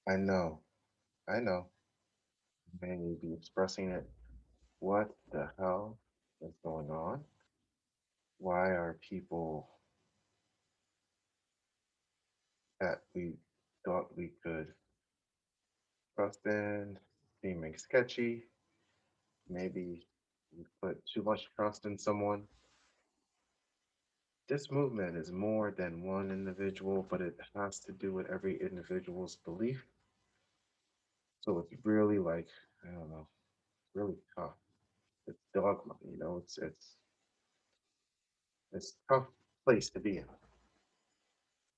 I know, I know. May be expressing it. What the hell is going on? Why are people that we thought we could trust in seeming sketchy? Maybe we put too much trust in someone. This movement is more than one individual, but it has to do with every individual's belief. So it's really like, I don't know, really tough. It's dogma, it's a tough place to be in,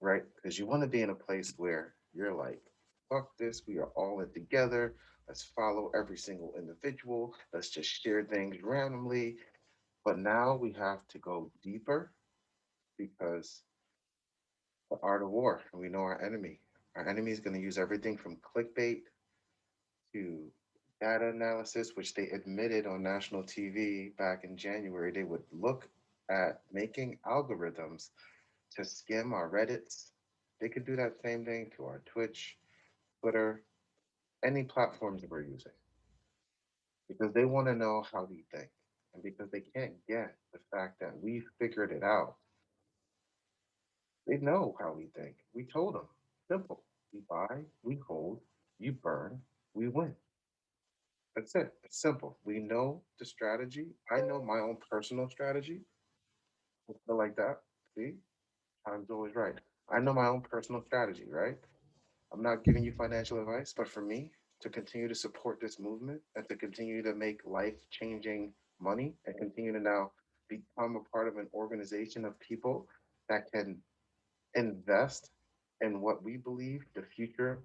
right? Because you want to be in a place where you're like, fuck this, we are all in together. Let's follow every single individual. Let's just share things randomly. But now we have to go deeper because the art of war, and we know our enemy. Our enemy is going to use everything from clickbait to data analysis, which they admitted on national TV back in January. They would look at making algorithms to skim our Reddits. They could do that same thing to our Twitch, Twitter, any platforms that we're using, because they want to know how we think. And because they can't get the fact that we figured it out, they know how we think. We told them. Simple. We buy, we hold, you burn, we win. That's it. It's simple. We know the strategy. I know my own personal strategy. I feel like that. See, time's always right. I know my own personal strategy, right? I'm not giving you financial advice, but for me to continue to support this movement and to continue to make life changing money and continue to now become a part of an organization of people that can invest in what we believe the future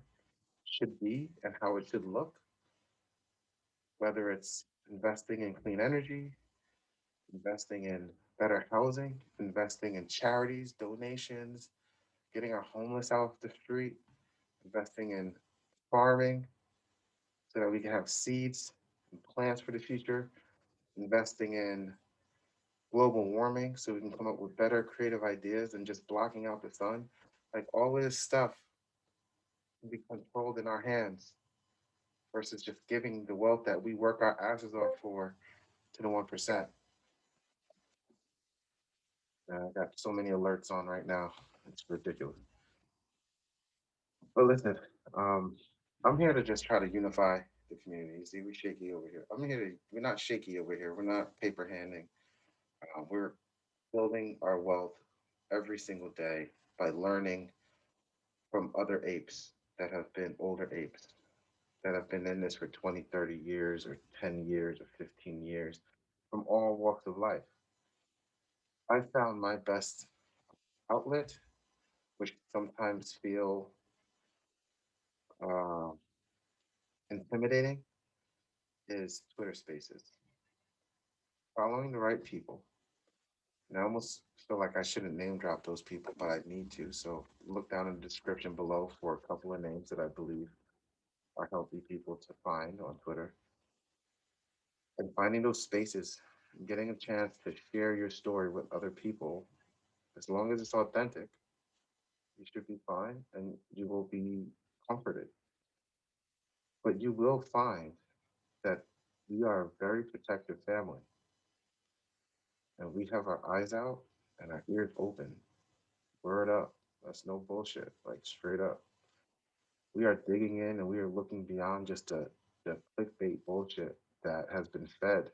should be and how it should look, whether it's investing in clean energy, investing in better housing, investing in charities, donations, getting our homeless off the street, investing in farming so that we can have seeds and plants for the future, investing in global warming so we can come up with better creative ideas than just blocking out the sun. Like all of this stuff can be controlled in our hands versus just giving the wealth that we work our asses off for to the 1%. I got so many alerts on right now. It's ridiculous. But listen, um, I'm here to just try to unify the community. See, we're shaky over here. We're not shaky over here. We're not paper handing. We're building our wealth every single day by learning from other apes that have been older apes that have been in this for 20, 30 years or 10 years or 15 years from all walks of life. I found my best outlet, which sometimes feel uh, intimidating, is Twitter Spaces. Following the right people. And I almost feel like I shouldn't name drop those people, but I need to. So look down in the description below for a couple of names that I believe are healthy people to find on Twitter. And finding those spaces, getting a chance to share your story with other people, as long as it's authentic, you should be fine and you will be comforted. But you will find that we are a very protective family and we have our eyes out and our ears open. Word up. That's no bullshit. Like straight up. We are digging in and we are looking beyond just the clickbait bullshit that has been fed.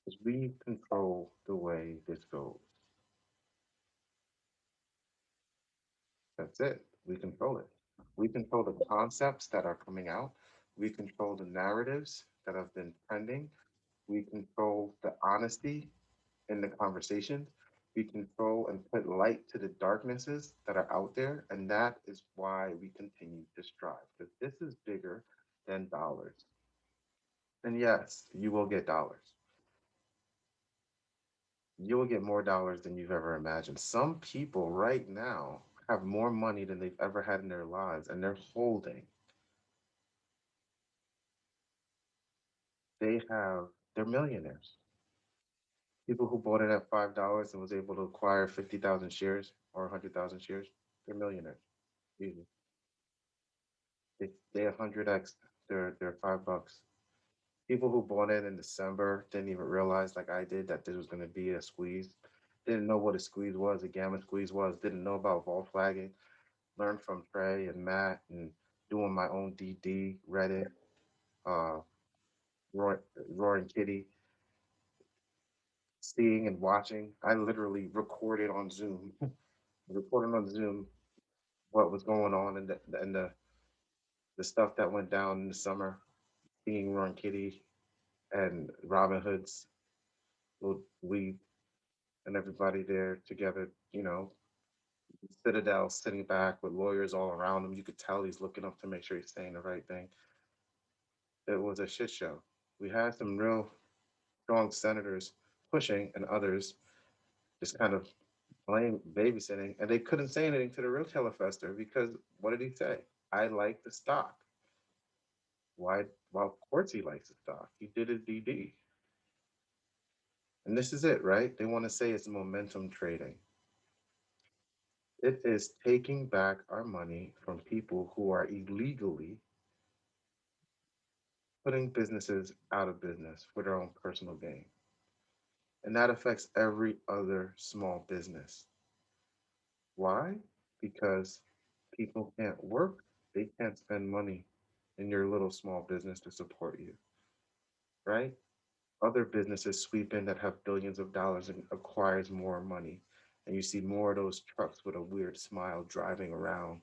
Because we control the way this goes. That's it. We control it. We control the concepts that are coming out. We control the narratives that have been trending. We control the honesty in the conversations. We control and put light to the darknesses that are out there. And that is why we continue to strive. Because this is bigger than dollars. And yes, you will get dollars. You will get more dollars than you've ever imagined. Some people right now have more money than they've ever had in their lives, and they're holding. They're millionaires. People who bought it at $5 and was able to acquire 50,000 shares or 100,000 shares, they're millionaires. Easy. They 100x their $5. People who bought in December didn't even realize, like I did, that this was going to be a squeeze. Didn't know what a squeeze was, a gamma squeeze was. Didn't know about vol flagging. Learned from Trey and Matt and doing my own DD, Reddit, uh, Roy, Roaring Kitty, seeing and watching. I literally recorded on Zoom, recording on Zoom what was going on and the stuff that went down in the summer. Seeing Roaring Kitty and Robin Hood's, we and everybody there together, Citadel sitting back with lawyers all around him. You could tell he's looking up to make sure he's saying the right thing. It was a shit show. We had some real strong senators pushing and others just kind of blame babysitting, and they couldn't say anything to the real telefester because what did he say? I like the stock. Why? Well, of course he likes the stock. He did his DD. And this is it, right? They want to say it's momentum trading. It is taking back our money from people who are illegally putting businesses out of business for their own personal gain. And that affects every other small business. Why? Because people can't work, they can't spend money in your little small business to support you, right? Other businesses sweep in that have billions of dollars and acquires more money. And you see more of those trucks with a weird smile driving around.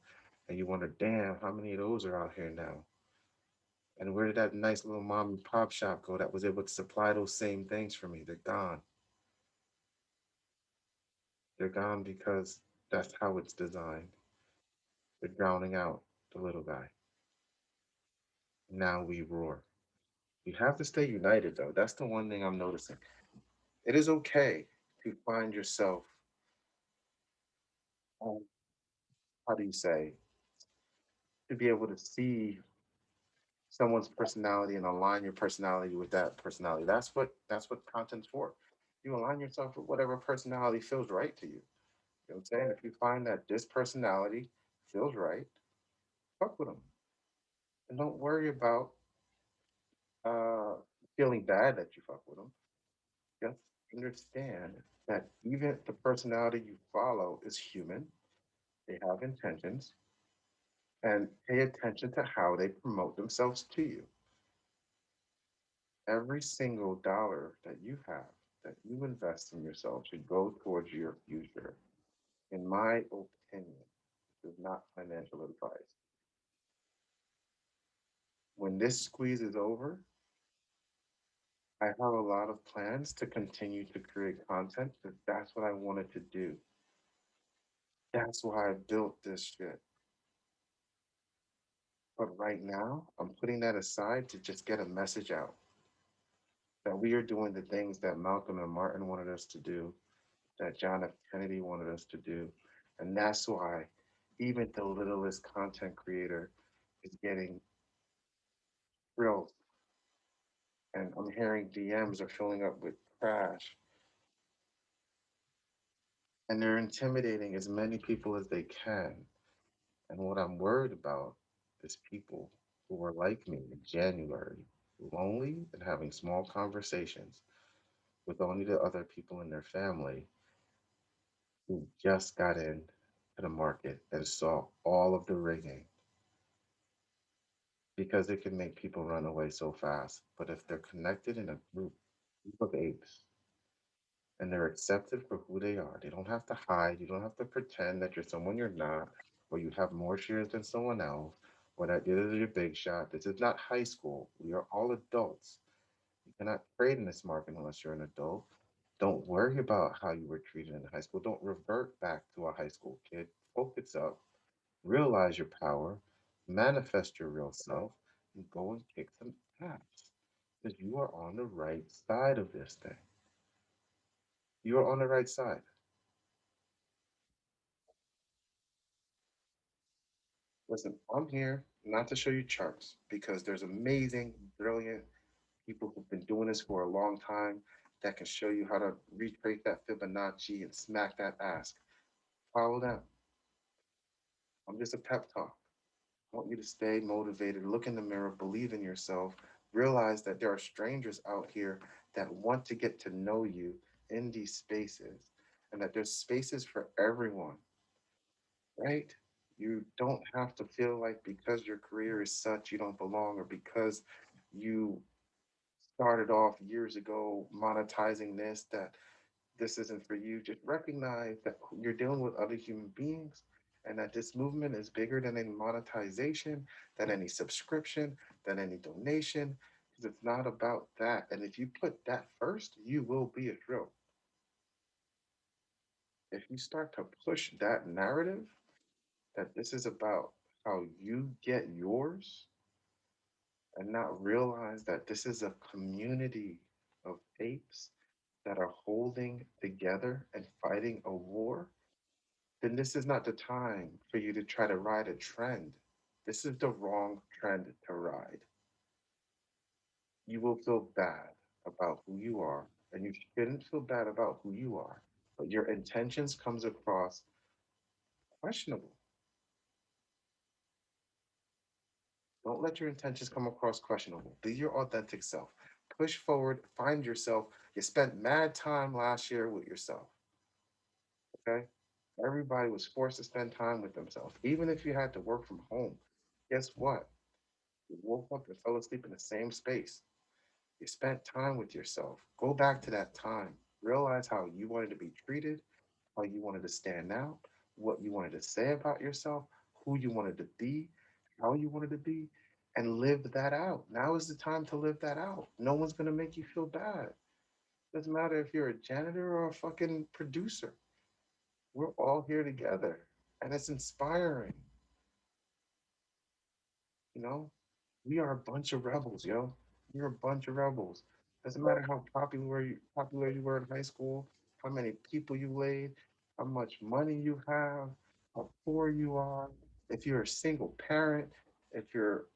And you wonder, damn, how many of those are out here now? And where did that nice little mom and pop shop go that was able to supply those same things for me? They're gone. They're gone because that's how it's designed. They're drowning out the little guy. Now we roar. You have to stay united, though. That's the one thing I'm noticing. It is okay to find yourself, um, how do you say, to be able to see someone's personality and align your personality with that personality. That's what content's for. You align yourself with whatever personality feels right to you. You know what I'm saying? If you find that this personality feels right, fuck with them. And don't worry about uh, feeling bad that you fuck with them. Just understand that even the personality you follow is human. They have intentions, and pay attention to how they promote themselves to you. Every single dollar that you have, that you invest in yourself, should go towards your future. In my opinion, this is not financial advice. When this squeeze is over, I have a lot of plans to continue to create content because that's what I wanted to do. That's why I built this shit. But right now, I'm putting that aside to just get a message out that we are doing the things that Malcolm and Martin wanted us to do, that John F. Kennedy wanted us to do. And that's why even the littlest content creator is getting thrilled. And I'm hearing DMs are filling up with trash. And they're intimidating as many people as they can. And what I'm worried about is people who were like me in January, lonely and having small conversations with only the other people in their family who just got in to the market and saw all of the rigging because it can make people run away so fast. But if they're connected in a group of apes, and they're accepted for who they are, they don't have to hide. You don't have to pretend that you're someone you're not, or you have more shares than someone else, or that this is your big shot. This is not high school. We are all adults. You cannot trade in this market unless you're an adult. Don't worry about how you were treated in high school. Don't revert back to a high school kid. Focus up, realize your power, manifest your real self, and go and kick some ass. Because you are on the right side of this thing. You are on the right side. Listen, I'm here not to show you charts because there's amazing, brilliant people who've been doing this for a long time that can show you how to retrace that Fibonacci and smack that ass. Follow them. I'm just a pep talk. I want you to stay motivated, look in the mirror, believe in yourself, realize that there are strangers out here that want to get to know you in these spaces, and that there's spaces for everyone, right? You don't have to feel like because your career is such you don't belong, or because you started off years ago monetizing this, that this isn't for you. Just recognize that you're dealing with other human beings, and that this movement is bigger than any monetization, than any subscription, than any donation, because it's not about that. And if you put that first, you will be a drill. If you start to push that narrative that this is about how you get yours, and not realize that this is a community of apes that are holding together and fighting a war, then this is not the time for you to try to ride a trend. This is the wrong trend to ride. You will feel bad about who you are, and you shouldn't feel bad about who you are, but your intentions comes across questionable. Don't let your intentions come across questionable. Be your authentic self. Push forward, find yourself. You spent mad time last year with yourself. Okay? Everybody was forced to spend time with themselves. Even if you had to work from home, guess what? You woke up and fell asleep in the same space. You spent time with yourself. Go back to that time. Realize how you wanted to be treated, how you wanted to stand out, what you wanted to say about yourself, who you wanted to be, how you wanted to be, and live that out. Now is the time to live that out. No one's going to make you feel bad. Doesn't matter if you're a janitor or a fucking producer. We're all here together. And it's inspiring. You know, we are a bunch of rebels, yo. We're a bunch of rebels. Doesn't matter how popular you were in high school, how many people you laid, how much money you have, how poor you are. If you're a single parent, if you're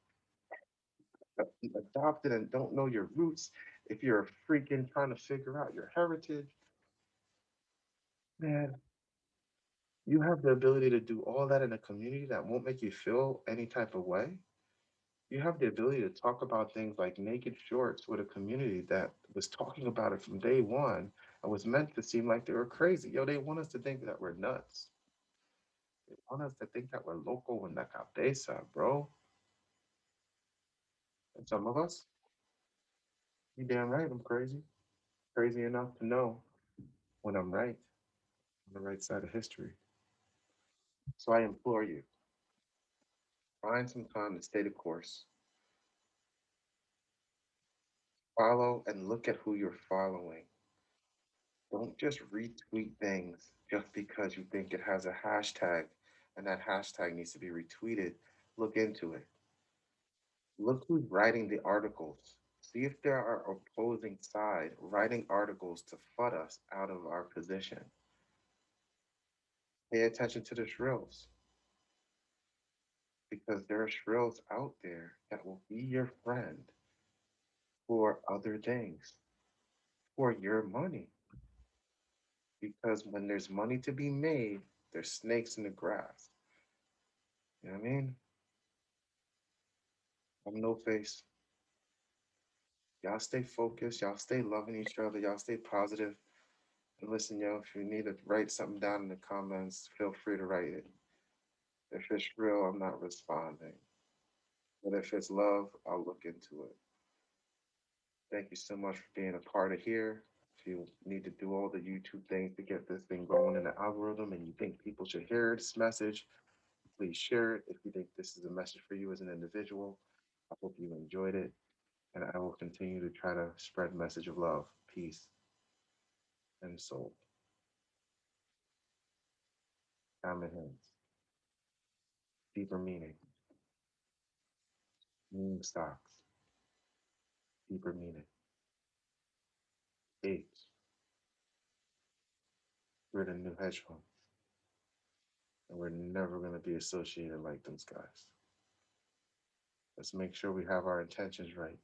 adopted and don't know your roots, if you're freaking trying to figure out your heritage, man, you have the ability to do all that in a community that won't make you feel any type of way. You have the ability to talk about things like naked shorts with a community that was talking about it from day one and was meant to seem like they were crazy. Yo, they want us to think that we're nuts. They want us to think that we're local in la cabeza, bro. And some of us, you damn right, I'm crazy. Crazy enough to know when I'm right, on the right side of history. So I implore you, find some time to stay the course. Follow and look at who you're following. Don't just retweet things just because you think it has a hashtag and that hashtag needs to be retweeted. Look into it. Look who's writing the articles. See if there are opposing side writing articles to FUD us out of our position. Pay attention to the shrills, because there are shrills out there that will be your friend for other things, for your money. Because when there's money to be made, there's snakes in the grass. You know what I mean? I'm no face. Y'all stay focused. Y'all stay loving each other. Y'all stay positive. And listen, yo, if you need to write something down in the comments, feel free to write it. If it's real, I'm not responding. But if it's love, I'll look into it. Thank you so much for being a part of here. If you need to do all the YouTube things to get this thing going in the algorithm and you think people should hear this message, please share it. If you think this is a message for you as an individual, I hope you enjoyed it. And I will continue to try to spread message of love, peace, and soul. Common hands, deeper meaning, meaning stocks, deeper meaning, apes, we're the new hedge funds, and we're never going to be associated like those guys. Let's make sure we have our intentions right.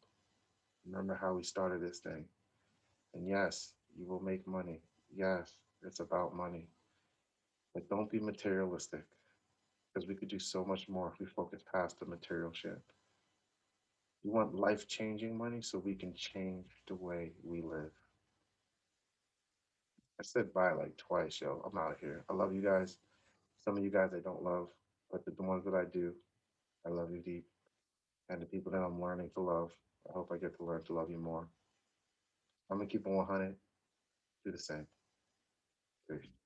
Remember how we started this thing. And yes, you will make money. Yes, it's about money. But don't be materialistic. because we could do so much more if we focus past the material shit. We want life changing money so we can change the way we live. I said bye like twice, yo. I'm out of here. I love you guys. Some of you guys I don't love, but the ones that I do, I love you deep. And the people that I'm learning to love, I hope I get to learn to love you more. I'm gonna keep it 100. Do the same. Peace.